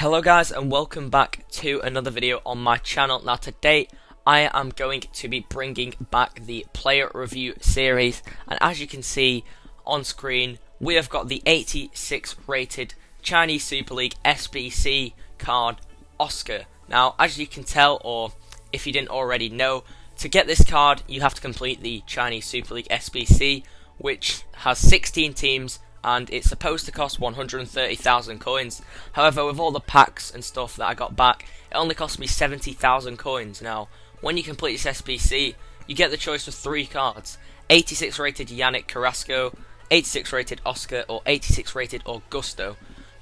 Hello guys, and welcome back to another video on my channel. Now today I am going to be bringing back the player review series, and as you can see on screen we have got the 86 rated Chinese Super League SBC card Oscar. Now as you can tell, or if you didn't already know, to get this card you have to complete the Chinese Super League SBC, which has 16 teams and it's supposed to cost 130,000 coins. However, with all the packs and stuff that I got back, it only cost me 70,000 coins. Now, when you complete this SBC, you get the choice of 3 cards: 86 rated Yannick Carrasco, 86 rated Oscar, or 86 rated Augusto.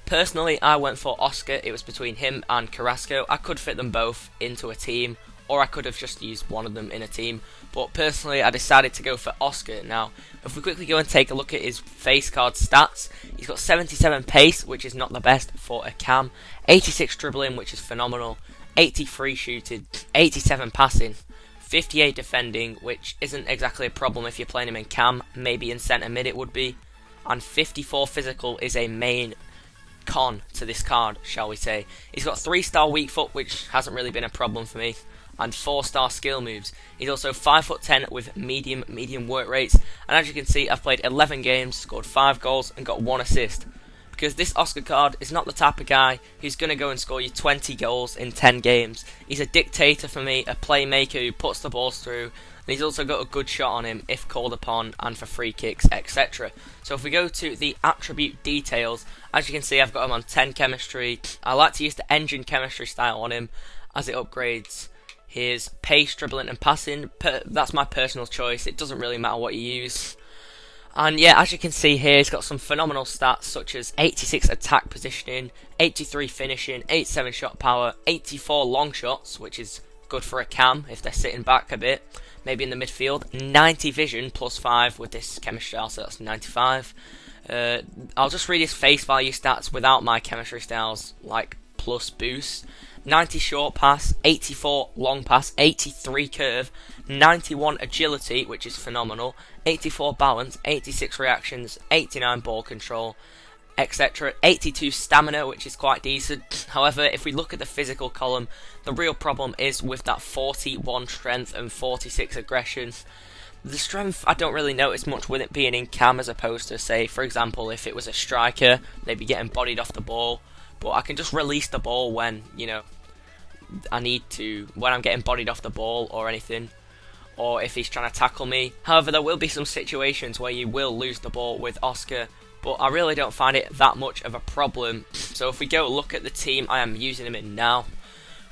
Personally, I went for Oscar. It was between him and Carrasco. I could fit them both into a team, or I could have just used one of them in a team, but personally I decided to go for Oscar. Now, if we quickly go and take a look at his face card stats, he's got 77 pace, which is not the best for a cam, 86 dribbling, which is phenomenal, 83 shooting, 87 passing, 58 defending, which isn't exactly a problem if you're playing him in cam, maybe in centre mid it would be, and 54 physical is a main con to this card, shall we say. He's got 3-star weak foot, which hasn't really been a problem for me, and 4-star skill moves. He's also 5'10" with medium work rates, and as you can see I've played 11 games, scored 5 goals and got 1 assist, because this Oscar card is not the type of guy who's going to go and score you 20 goals in 10 games. He's a dictator for me, a playmaker who puts the balls through, and he's also got a good shot on him if called upon and for free kicks, etc. So if we go to the attribute details, as you can see I've got him on 10 chemistry. I like to use the engine chemistry style on him as it upgrades his pace, dribbling and passing. That's my personal choice, it doesn't really matter what you use. And yeah, as you can see here, he's got some phenomenal stats such as 86 attack positioning, 83 finishing, 87 shot power, 84 long shots, which is good for a cam if they're sitting back a bit, maybe in the midfield, 90 vision plus 5 with this chemistry style, so that's 95. I'll just read his face value stats without my chemistry styles, like plus boost. 90 short pass, 84 long pass, 83 curve, 91 agility, which is phenomenal, 84 balance, 86 reactions, 89 ball control, etc. 82 stamina, which is quite decent. However, if we look at the physical column, the real problem is with that 41 strength and 46 aggression. The strength, I don't really notice much with it being in cam, as opposed to, say, for example, if it was a striker, they'd be getting bodied off the ball. But I can just release the ball when, you know, I need to, when I'm getting bodied off the ball or anything, or if he's trying to tackle me. However, there will be some situations where you will lose the ball with Oscar, but I really don't find it that much of a problem. So if we go look at the team I am using him in now,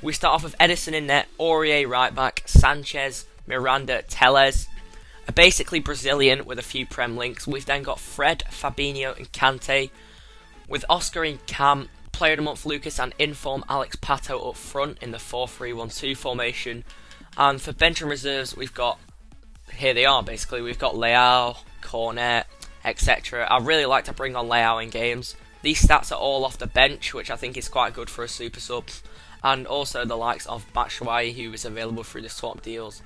we start off with Edison in net, Aurier right back, Sanchez, Miranda, Teles, basically Brazilian with a few Prem links. We've then got Fred, Fabinho and Kante, with Oscar in cam, Player of the Month Lucas, and inform Alex Pato up front in the 4-3-1-2 formation. And for bench and reserves, we've got, here they are basically, we've got Leao, Cornet, etc. I really like to bring on Leao in games. These stats are all off the bench, which I think is quite good for a super sub. And also the likes of Batshuayi, who is available through the swap deals,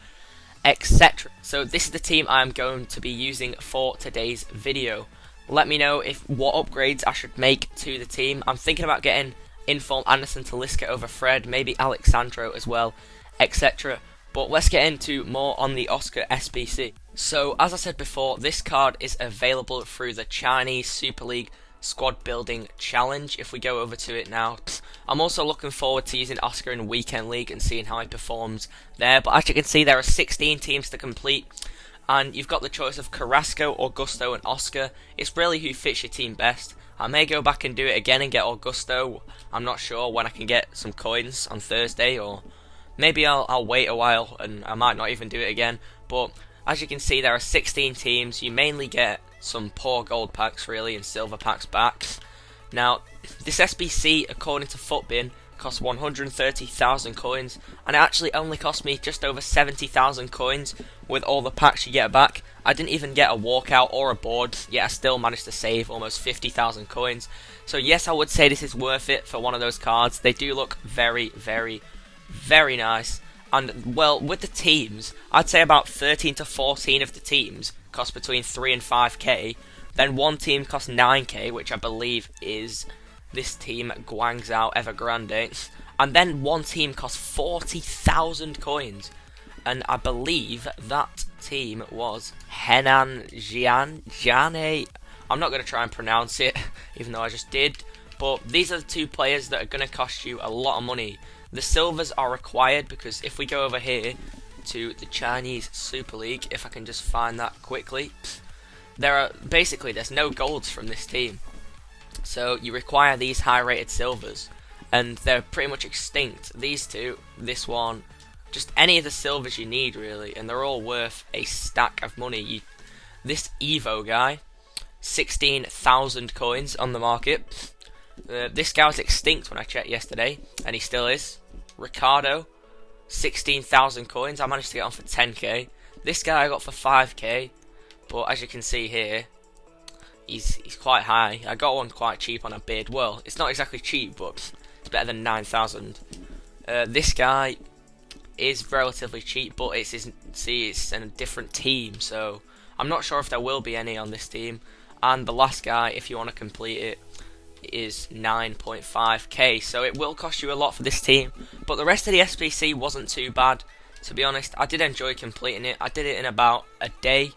etc. So this is the team I am going to be using for today's video. Let me know what upgrades I should make to the team. I'm thinking about getting inform Anderson Talisca over Fred, maybe Alexandro as well, etc. But let's get into more on the Oscar SBC. So as I said before, this card is available through the Chinese Super League Squad Building Challenge. If we go over to it now, I'm also looking forward to using Oscar in Weekend League and seeing how he performs there. But as you can see, there are 16 teams to complete, and you've got the choice of Carrasco, Augusto and Oscar. It's really who fits your team best. I may go back and do it again and get Augusto. I'm not sure when I can get some coins on Thursday, or maybe I'll wait a while and I might not even do it again. But as you can see, there are 16 teams. You mainly get some poor gold packs really and silver packs back. Now this SBC, according to Footbin, costs 130,000 coins, and it actually only cost me just over 70,000 coins with all the packs you get back. I didn't even get a walkout or a board, yet I still managed to save almost 50,000 coins. So yes, I would say this is worth it for one of those cards. They do look very, very, very nice. And well, with the teams, I'd say about 13 to 14 of the teams cost between 3 and 5k. Then one team costs 9k, which I believe is this team, Guangzhou Evergrande. And then one team cost 40,000 coins. And I believe that team was Henan Jiane. I'm not going to try and pronounce it, even though I just did. But these are the two players that are going to cost you a lot of money. The silvers are required because if we go over here to the Chinese Super League, if I can just find that quickly, there's no golds from this team. So you require these high rated silvers, and they're pretty much extinct. These two, this one, just any of the silvers you need really, and they're all worth a stack of money. This Evo guy, 16,000 coins on the market. This guy was extinct when I checked yesterday, and he still is. Ricardo, 16,000 coins. I managed to get on for 10k. This guy I got for 5k, but as you can see here, he's quite high. I got one quite cheap on a bid. Well, it's not exactly cheap, but it's better than 9,000. This guy is relatively cheap, but it's in a different team, so I'm not sure if there will be any on this team. And the last guy, if you want to complete it, is 9.5k, so it will cost you a lot for this team. But the rest of the SBC wasn't too bad, to be honest. I did enjoy completing it. I did it in about a day,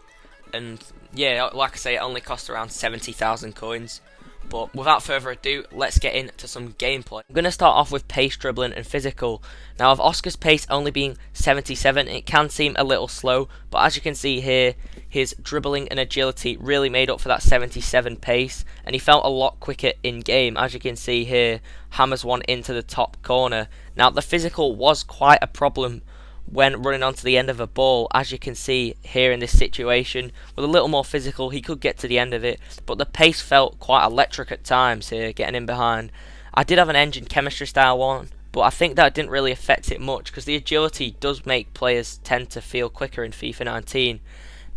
and yeah, like I say, it only cost around 70,000 coins. But without further ado, let's get into some gameplay. I'm going to start off with pace, dribbling and physical. Now, with Oscar's pace only being 77, it can seem a little slow, but as you can see here, his dribbling and agility really made up for that 77 pace, and he felt a lot quicker in game. As you can see here, hammers one into the top corner. Now, the physical was quite a problem when running onto the end of a ball. As you can see here in this situation, with a little more physical, he could get to the end of it, but the pace felt quite electric at times here, getting in behind. I did have an engine chemistry style one, but I think that didn't really affect it much, because the agility does make players tend to feel quicker in FIFA 19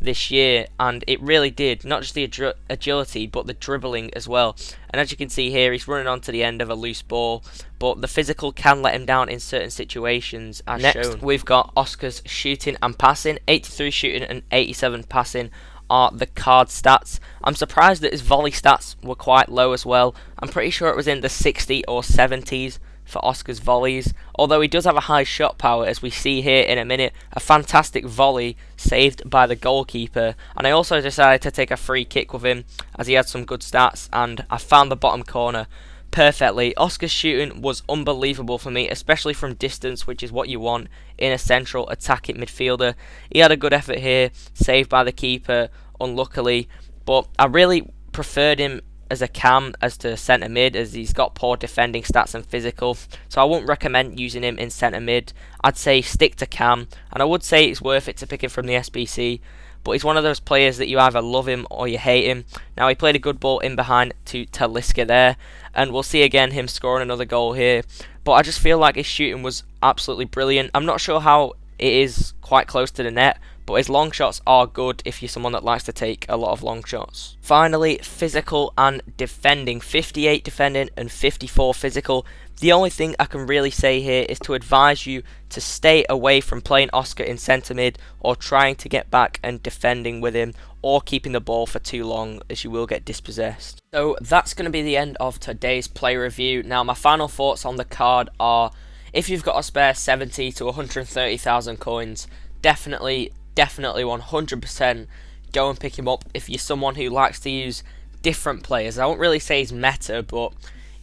this year, and it really did. Not just the agility, but the dribbling as well. And as you can see here, he's running onto the end of a loose ball, but the physical can let him down in certain situations, as shown. We've got Oscar's shooting and passing. 83 shooting and 87 passing are the card stats. I'm surprised that his volley stats were quite low as well. I'm pretty sure it was in the 60 or 70s for Oscar's volleys, although he does have a high shot power, as we see here in a minute. A fantastic volley saved by the goalkeeper, and I also decided to take a free kick with him as he had some good stats, and I found the bottom corner perfectly. Oscar's shooting was unbelievable for me, especially from distance, which is what you want in a central attacking midfielder. He had a good effort here, saved by the keeper unluckily, but I really preferred him as a cam as to centre mid, as he's got poor defending stats and physical, so I wouldn't recommend using him in centre mid. I'd say stick to cam, and I would say it's worth it to pick him from the SBC, but he's one of those players that you either love him or you hate him. Now, he played a good ball in behind to Talisca there, and we'll see again him scoring another goal here, but I just feel like his shooting was absolutely brilliant. I'm not sure how it is quite close to the net, but his long shots are good if you're someone that likes to take a lot of long shots. Finally, physical and defending. 58 defending and 54 physical. The only thing I can really say here is to advise you to stay away from playing Oscar in centre mid, or trying to get back and defending with him, or keeping the ball for too long, as you will get dispossessed. So that's going to be the end of today's play review. Now, my final thoughts on the card are, if you've got a spare 70 to 130,000 coins, definitely 100% go and pick him up if you're someone who likes to use different players. I won't really say he's meta, but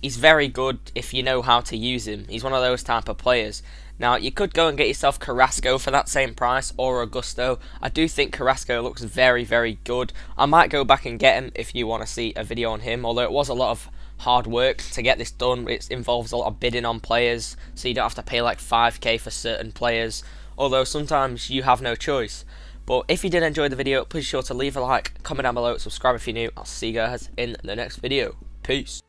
he's very good if you know how to use him. He's one of those type of players. Now, you could go and get yourself Carrasco for that same price, or Augusto. I do think Carrasco looks very, very good. I might go back and get him if you want to see a video on him, although it was a lot of hard work to get this done. It involves a lot of bidding on players, so you don't have to pay like 5k for certain players, although sometimes you have no choice. But if you did enjoy the video, please be sure to leave a like, comment down below, subscribe if you're new. I'll see you guys in the next video. Peace.